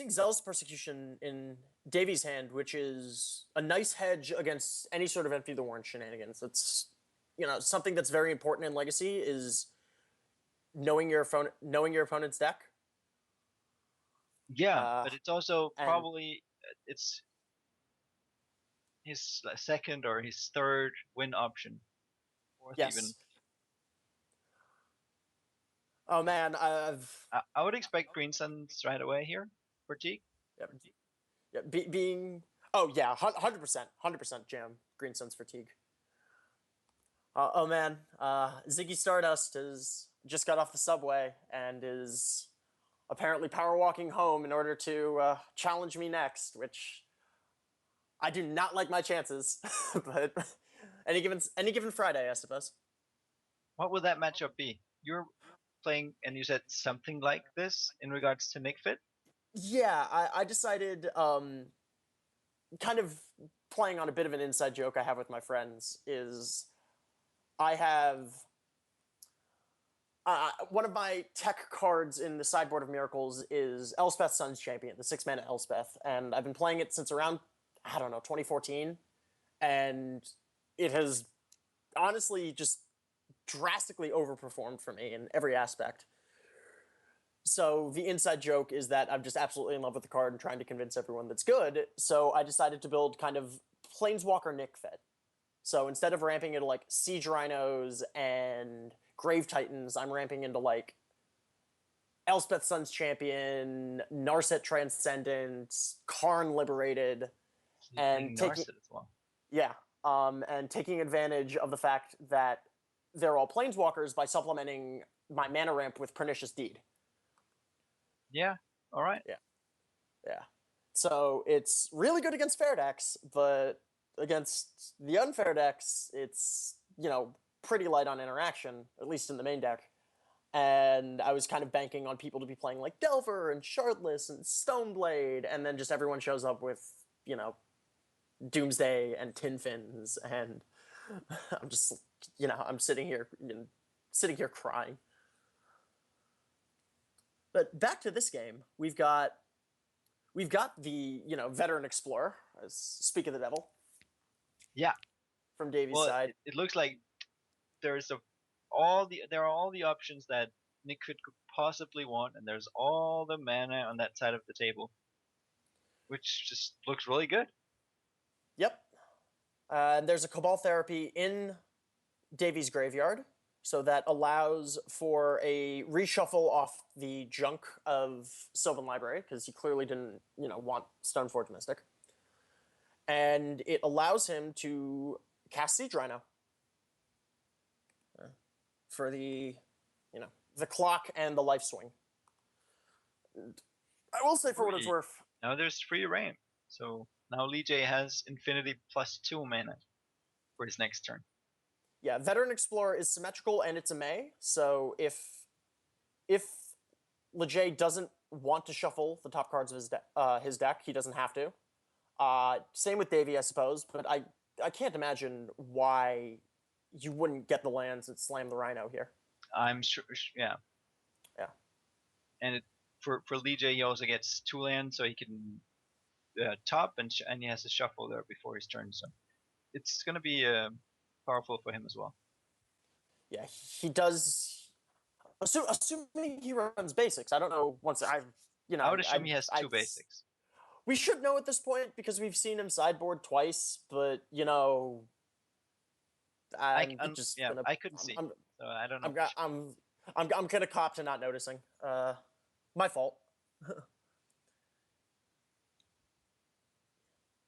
A: Zealous Persecution in Davy's hand, which is a nice hedge against any sort of Empty the Warren shenanigans. It's something that's very important in Legacy is knowing your opponent's deck.
C: Yeah, but it's also probably it's his second or his third win option. Fourth even.
A: Oh man,
C: I would expect Green Suns right away here for Teague.
A: Yeah, being 100% jam Green Suns fatigue. Oh man, Ziggy Stardust has just got off the subway and is apparently power walking home in order to challenge me next, which I do not like my chances. But any given Friday, I suppose.
C: What would that matchup be? You're playing, and you said something like this in regards to Nick Fit.
A: Yeah, I decided, kind of playing on a bit of an inside joke I have with my friends is I have one of my tech cards in the sideboard of miracles is Elspeth Sun's Champion, the 6 mana Elspeth, and I've been playing it since around, I don't know, 2014, and it has honestly just drastically overperformed for me in every aspect. So the inside joke is that I'm just absolutely in love with the card and trying to convince everyone that's good. So I decided to build kind of Planeswalker Nick Fit. So instead of ramping into like Siege Rhinos and Grave Titans, I'm ramping into like Elspeth Sun's Champion, Narset Transcendent, Karn Liberated,
C: So you're
A: and
C: playing Narset as well.
A: yeah, and taking advantage of the fact that they're all planeswalkers by supplementing my mana ramp with Pernicious Deed.
C: Yeah. All right.
A: Yeah. So it's really good against fair decks, but against the unfair decks, it's, pretty light on interaction, at least in the main deck. And I was kind of banking on people to be playing like Delver and Shardless and Stoneblade, and then just everyone shows up with, Doomsday and Tin Fins, and I'm just, I'm sitting here crying. But back to this game, we've got the veteran explorer, as speak of the devil.
C: Yeah.
A: From Davy's
C: Well,
A: side.
C: it looks like there are all the options that Nick could possibly want, and there's all the mana on that side of the table, which just looks really good.
A: Yep. And there's a Cabal Therapy in Davy's graveyard, so that allows for a reshuffle off the junk of Sylvan Library, because he clearly didn't, want Stoneforge Mystic. And it allows him to cast Siege Rhino for the clock and the life swing. And I will say, for what it's worth,
C: Now there's free reign, so now Lee J has infinity +2 mana for his next turn.
A: yeah, Veteran Explorer is symmetrical and it's a May, so if Lejay doesn't want to shuffle the top cards of his deck, he doesn't have to. Same with Davey, I suppose, but I can't imagine why you wouldn't get the lands and slam the Rhino here.
C: I'm sure, yeah.
A: Yeah.
C: And for Lee J, he also gets 2 lands, so he can top, and he has to shuffle there before his turn, so it's going to be powerful for him as well.
A: Yeah, he does. Assuming he runs basics, I don't know.
C: I would assume he has 2 basics.
A: We should know at this point because we've seen him sideboard twice, but
C: I couldn't see, so I don't know.
A: I'm gonna cop to not noticing. My fault.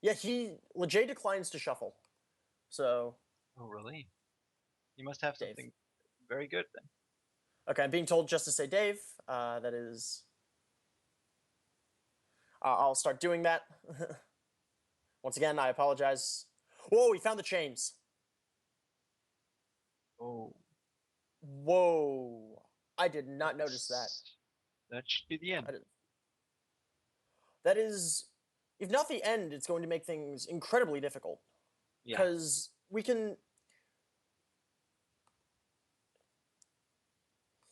A: Yeah, Lejay declines to shuffle, so.
C: Oh really? You must have
A: Dave.
C: something very good then.
A: Okay, I'm being told just to say Dave. That is. I'll start doing that. Once again, I apologize. Whoa, we found the chains.
C: Oh.
A: Whoa. I did not notice that.
C: That should be the end.
A: That is, if not the end, it's going to make things incredibly difficult.
C: Yeah.
A: Because we can.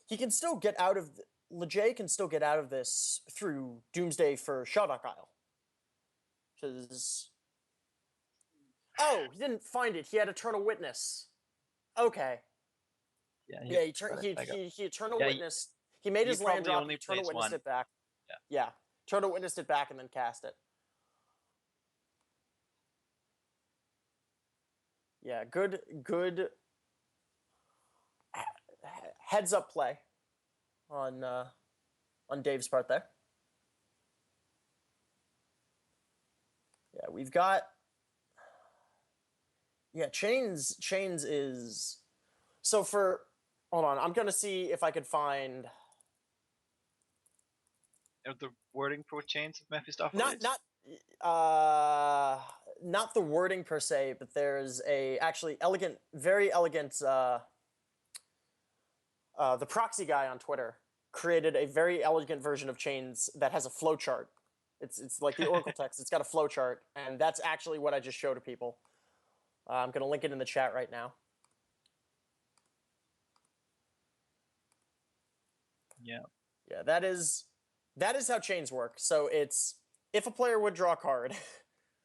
A: He can still get out of. Lejay can still get out of this through Doomsday for Shavak Isle. Because. Oh, he didn't find it. He had Eternal Witness. Okay.
C: Yeah,
A: he Eternal Witness. He made his land drop, Eternal Witnessed it back. Yeah. Eternal Witnessed it back and then cast it. Yeah, good heads up play on Dave's part there. Yeah, we've got. Yeah, Chains is So hold on, I'm gonna see if I could find
C: The wording for Chains of
A: not
C: Mephistopheles?
A: not the wording per se, but there's a actually elegant, very elegant. The proxy guy on Twitter created a very elegant version of Chains that has a flowchart. It's like the Oracle text. It's got a flowchart, and that's actually what I just showed to people. I'm gonna link it in the chat right now.
C: Yeah.
A: Yeah, that is how Chains work. So it's if a player would draw a card.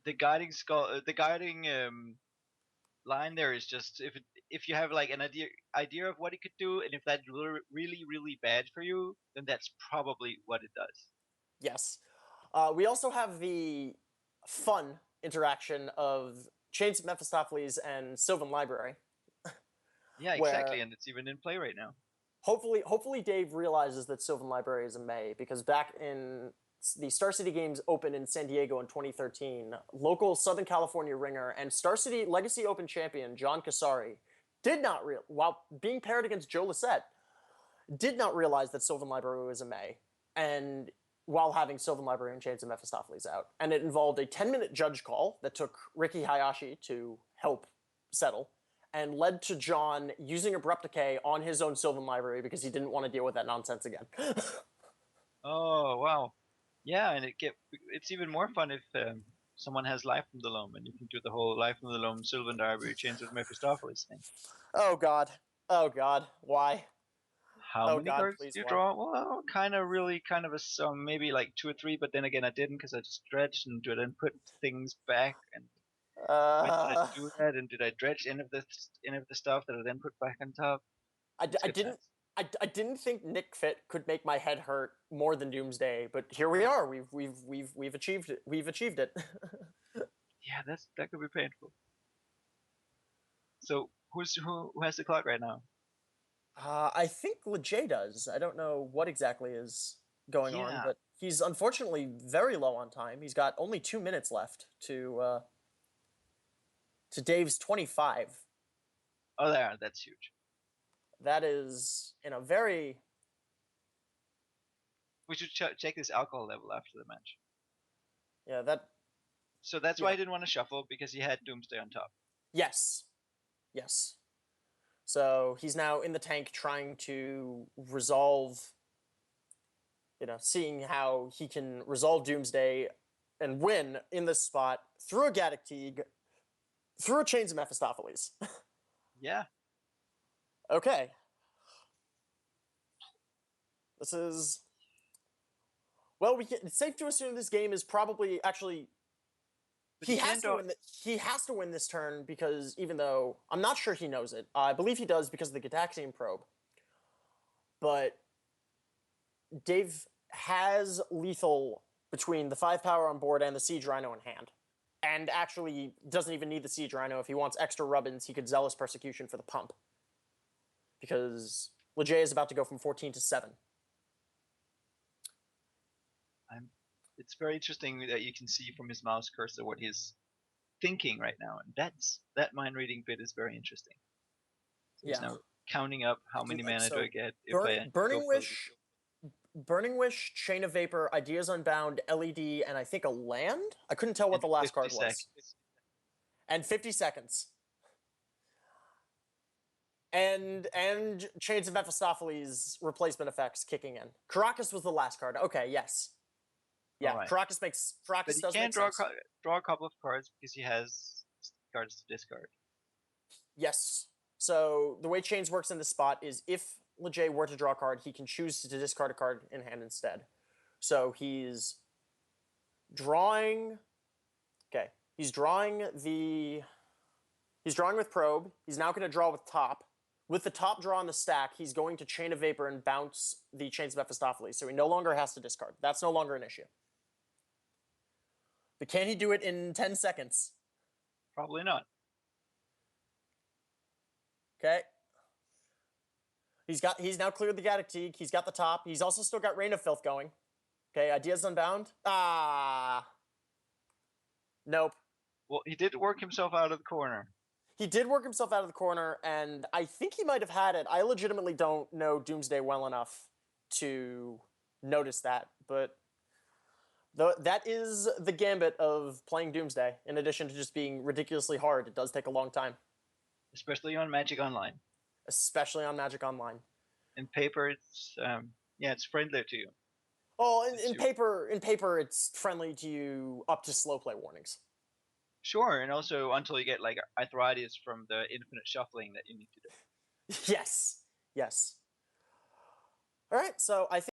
C: The guiding line there is just if you have like an idea of what it could do, and if that's really bad for you, then that's probably what it does.
A: Yes. We also have the fun interaction of Chains of Mephistopheles and Sylvan Library.
C: Yeah, exactly, and it's even in play right now.
A: Hopefully Dave realizes that Sylvan Library is a May, because back in the Star City Games Open in San Diego in 2013, local Southern California ringer and Star City Legacy Open champion John Casari while being paired against Joe Lissette, did not realize that Sylvan Library was a May, and while having Sylvan Library and Chains of Mephistopheles out. And it involved a 10-minute judge call that took Ricky Hayashi to help settle, and led to John using Abrupt Decay on his own Sylvan Library because he didn't want to deal with that nonsense again.
C: Oh, wow. Yeah, and it's even more fun if someone has Life from the Loam, and you can do the whole Life from the Loam Sylvan Library Chains of Mephistopheles thing.
A: Oh god. Why?
C: How many
A: God,
C: cards
A: please,
C: do you
A: why?
C: draw? Well, kind of a sum, maybe like 2 or 3, but then again I didn't because I just dredged and didn't put things back. And when did I do that? And did I dredge any of the stuff that I then put back on top?
A: I didn't think Nick Fit could make my head hurt more than Doomsday, but here we are. We've achieved it. We've achieved it.
C: Yeah, that could be painful. So who has the clock right now?
A: I think Lejay does. I don't know what exactly is going on, but he's unfortunately very low on time. He's got only 2 minutes left to Dave's 25.
C: Oh, that's huge.
A: That is in a very...
C: We should check this alcohol level after the match.
A: Yeah, that...
C: So that's why I didn't want to shuffle, because he had Doomsday on top.
A: Yes. Yes. So he's now in the tank trying to resolve, seeing how he can resolve Doomsday and win in this spot through a Gaddock Teague, through a Chains of Mephistopheles.
C: Yeah.
A: Okay. This is... Well, it's safe to assume this game is probably actually... He has to win this turn, because even though I'm not sure he knows it, I believe he does because of the Gataxian probe. But Dave has lethal between the 5 power on board and the Siege Rhino in hand. And actually doesn't even need the Siege Rhino. If he wants extra rubbins, he could Zealous Persecution for the pump. Because Lejay is about to go from 14 to 7.
C: It's very interesting that you can see from his mouse cursor what he's thinking right now, and that mind reading bit is very interesting. So he's now counting up how many mana do I get if I
A: Burning Wish, Chain of Vapor, Ideas Unbound, LED, and I think a land? I couldn't tell what the last card was. And 50 seconds. And Chains of Mephistopheles replacement effects kicking in. Caracas was the last card. Okay, yes. Yeah, right. Caracas does make sense.
C: Draw a couple of cards because he has cards to discard.
A: Yes. So the way Chains works in this spot is if Lejay were to draw a card, he can choose to discard a card in hand instead. So he's drawing... Okay. He's drawing with Probe. He's now going to draw with Top. With the top draw on the stack, he's going to Chain of Vapor and bounce the Chains of Mephistopheles, so he no longer has to discard. That's no longer an issue. But can he do it in 10 seconds?
C: Probably not.
A: Okay. He's now cleared the Gaddock Teague. He's got the top. He's also still got Reign of Filth going. Okay, Ideas Unbound. Nope.
C: Well, he did work himself out of the corner.
A: He did work himself out of the corner, and I think he might have had it. I legitimately don't know Doomsday well enough to notice that, but that is the gambit of playing Doomsday. In addition to just being ridiculously hard, it does take a long time,
C: especially on Magic Online.
A: especially on Magic Online.
C: In paper, it's it's friendlier to you.
A: Oh, in paper, it's friendly to you up to slow play warnings.
C: Sure, and also until you get like arthritis from the infinite shuffling that you need to do.
A: Yes, yes. All right, so I think.